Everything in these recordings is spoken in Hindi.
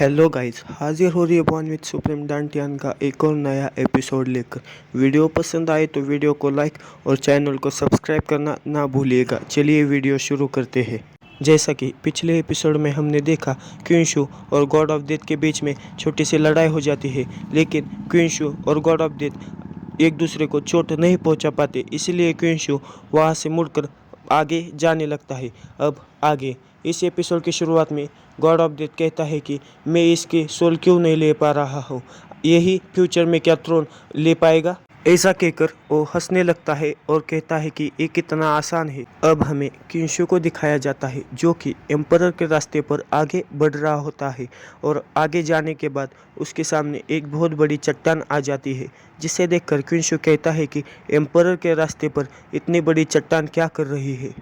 हेलो गाइस, हाजिर हो रही है बॉन विद सुप्रीम डांटियान का एक और नया एपिसोड लेकर। वीडियो पसंद आए तो वीडियो को लाइक और चैनल को सब्सक्राइब करना ना भूलिएगा। चलिए वीडियो शुरू करते हैं। जैसा कि पिछले एपिसोड में हमने देखा, क्वींशु और गॉड ऑफ डेथ के बीच में छोटी सी लड़ाई हो जाती है, लेकिन क्वींशु और गॉड ऑफ डेथ एक दूसरे को चोट नहीं पहुंचा पाते, इसलिए क्वींशु वहां से मुड़कर आगे जाने लगता है। अब आगे इस एपिसोड की शुरुआत में गॉड ऑफ डेथ कहता है कि मैं इसके सोल क्यों नहीं ले पा रहा हूँ, यही फ्यूचर में क्या थ्रोन ले पाएगा। ऐसा कहकर वो हंसने लगता है और कहता है कि ये कितना आसान है। अब हमें क्वींशु को दिखाया जाता है जो कि एम्परर के रास्ते पर आगे बढ़ रहा होता है, और आगे जाने के बाद उसके सामने एक बहुत बड़ी चट्टान आ जाती है, जिसे देखकर क्वींशु कहता है कि एम्परर के रास्ते पर इतनी बड़ी चट्टान क्या कर रही है।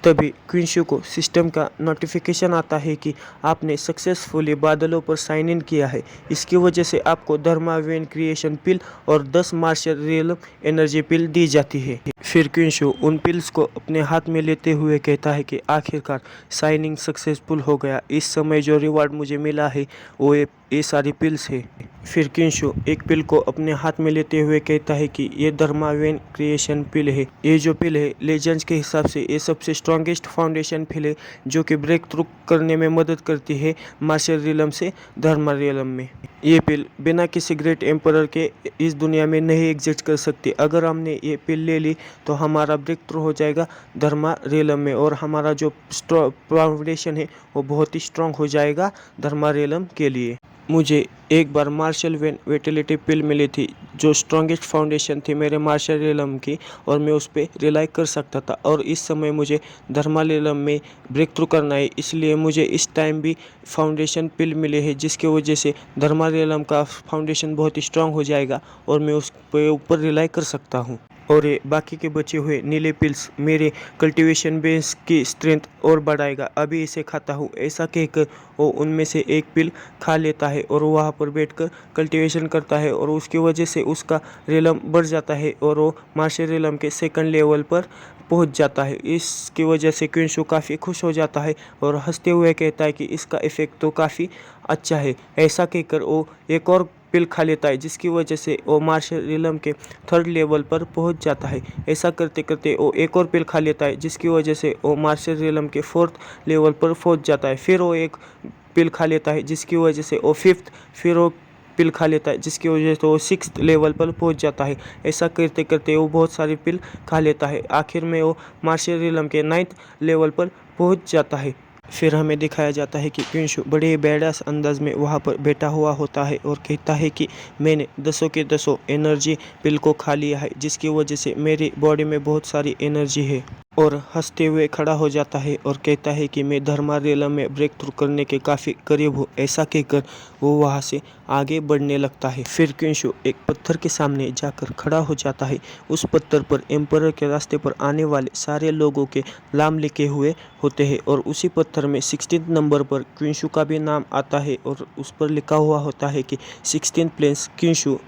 तभी क्वींशु को सिस्टम का नोटिफिकेशन आता है कि आपने सक्सेसफुली बादलों पर साइन इन किया है। इसकी वजह से आपको धर्मावेन क्रिएशन पिल और 10 मार्शल रियलम एनर्जी पिल दी जाती है। फिर क्वींशु उन पिल्स को अपने हाथ में लेते हुए कहता है कि आखिरकार साइनिंग सक्सेसफुल हो गया। इस समय जो रिवार्ड मुझे मिला है वो ये सारी पिल्स है। फिर क्वींशु एक पिल को अपने हाथ में लेते हुए कहता है कि ये धर्मावेन क्रिएशन पिल है। ये जो पिल है लेजेंड्स के हिसाब से ये सबसे स्ट्रॉन्गेस्ट फाउंडेशन पिल है, जो कि ब्रेक थ्रू करने में मदद करती है मार्शल रियलम से धर्मा रियलम में। ये पिल बिना किसी ग्रेट एम्परर के इस दुनिया में नहीं एग्जिस्ट कर सकती। अगर हमने ये पिल ले ली तो हमारा ब्रेक थ्रू हो जाएगा धर्मा रियलम में, और हमारा जो फाउंडेशन है वो बहुत ही स्ट्रॉन्ग हो जाएगा धर्मा रियलम के लिए। मुझे एक बार मार्शल वेन वेटिलिटी पिल मिली थी जो स्ट्रॉन्गेस्ट फाउंडेशन थी मेरे मार्शल रियलम की, और मैं उस पर रिलाई कर सकता था। और इस समय मुझे धर्मा रियलम में ब्रेक थ्रू करना है, इसलिए मुझे इस टाइम भी फाउंडेशन पिल मिले हैं, जिसकी वजह से धर्मा रियलम का फाउंडेशन बहुत ही स्ट्रॉन्ग हो जाएगा और मैं उस पे ऊपर रिलाई कर सकता हूँ। और ये बाकी के बचे हुए नीले पिल्स मेरे कल्टीवेशन बेस की स्ट्रेंथ और बढ़ाएगा। अभी इसे खाता हूँ। ऐसा कहकर वो उनमें से एक पिल खा लेता है और वहाँ पर बैठकर कल्टीवेशन करता है, और उसकी वजह से उसका रियलम बढ़ जाता है और वो मार्शल रियलम के सेकंड लेवल पर पहुंच जाता है। इसकी वजह से क्वींशु काफ़ी खुश हो जाता है और हंसते हुए कहता है कि इसका इफ़ेक्ट तो काफ़ी अच्छा है। ऐसा कहकर वो एक और पिल खा लेता है, जिसकी वजह से वो मार्शल रियलम के थर्ड लेवल पर पहुंच जाता है। ऐसा करते करते वो एक और पिल खा लेता है, जिसकी वजह से वो मार्शल रियलम के फोर्थ लेवल पर पहुंच जाता है। फिर वो एक पिल खा लेता है, जिसकी वजह से वो फिफ्थ, फिर वो पिल खा लेता है, जिसकी वजह से वो सिक्स्थ लेवल पर पहुंच जाता है। ऐसा करते करते वो बहुत सारी पिल खा लेता है। आखिर में वो मार्शल रियलम के 9th लेवल पर पहुंच जाता है। फिर हमें दिखाया जाता है कि क्वींशु बड़े बैडास अंदाज में वहाँ पर बैठा हुआ होता है और कहता है कि मैंने 10 के 10 एनर्जी पिल को खा लिया है, जिसकी वजह से मेरी बॉडी में बहुत सारी एनर्जी है। और हंसते हुए खड़ा हो जाता है और कहता है कि मैं धर्मा रियलम में ब्रेक थ्रू करने के काफ़ी करीब हूँ। ऐसा कहकर वो वहाँ से आगे बढ़ने लगता है। फिर क्वींशु एक पत्थर के सामने जाकर खड़ा हो जाता है। उस पत्थर पर एम्परर के रास्ते पर आने वाले सारे लोगों के नाम लिखे हुए होते हैं, और उसी पत्थर में 16th नंबर पर क्वींशु का भी नाम आता है, और उस पर लिखा हुआ होता है कि 16th प्लेस क्वींशु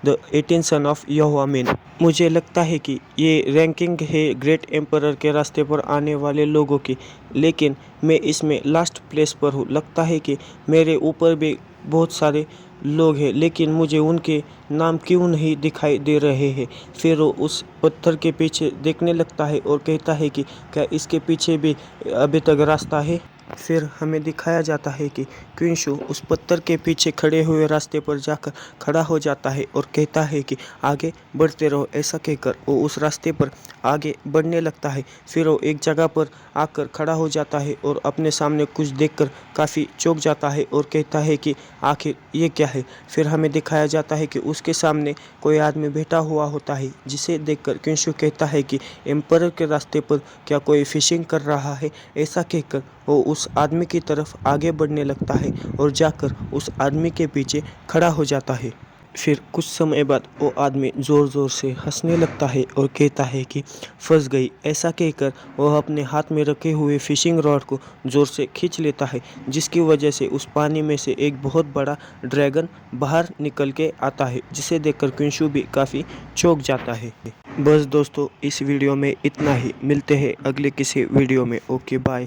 द 18th सन ऑफ यहोवामेन। मुझे लगता है कि ये रैंकिंग है ग्रेट एम्परर के रास्ते पर आने वाले लोगों की, लेकिन मैं इसमें लास्ट प्लेस पर हूँ। लगता है कि मेरे ऊपर भी बहुत सारे लोग हैं, लेकिन मुझे उनके नाम क्यों नहीं दिखाई दे रहे हैं। फिर वो उस पत्थर के पीछे देखने लगता है और कहता है कि क्या इसके पीछे भी अभी तक रास्ता है। फिर हमें दिखाया जाता है कि क्वींशु उस पत्थर के पीछे खड़े हुए रास्ते पर जाकर खड़ा हो जाता है और कहता है कि आगे बढ़ते रहो। ऐसा कहकर वो उस रास्ते पर आगे बढ़ने लगता है। फिर वो एक जगह पर आकर खड़ा हो जाता है और अपने सामने कुछ देखकर काफ़ी चौंक जाता है और कहता है कि आखिर ये क्या है। फिर हमें दिखाया जाता है कि उसके सामने कोई आदमी बैठा हुआ होता है, जिसे देखकर क्वींशु कहता है कि एम्परर के रास्ते पर क्या कोई फिशिंग कर रहा है। ऐसा कहकर वो उस आदमी की तरफ आगे बढ़ने लगता है और जाकर उस आदमी के पीछे खड़ा हो जाता है। फिर कुछ समय बाद वो आदमी ज़ोर ज़ोर से हंसने लगता है और कहता है कि फंस गई। ऐसा कहकर वह अपने हाथ में रखे हुए फिशिंग रॉड को ज़ोर से खींच लेता है, जिसकी वजह से उस पानी में से एक बहुत बड़ा ड्रैगन बाहर निकल के आता है, जिसे देखकर क्वींशु भी काफ़ी चौंक जाता है। बस दोस्तों, इस वीडियो में इतना ही। मिलते हैं अगले किसी वीडियो में। Okay bye.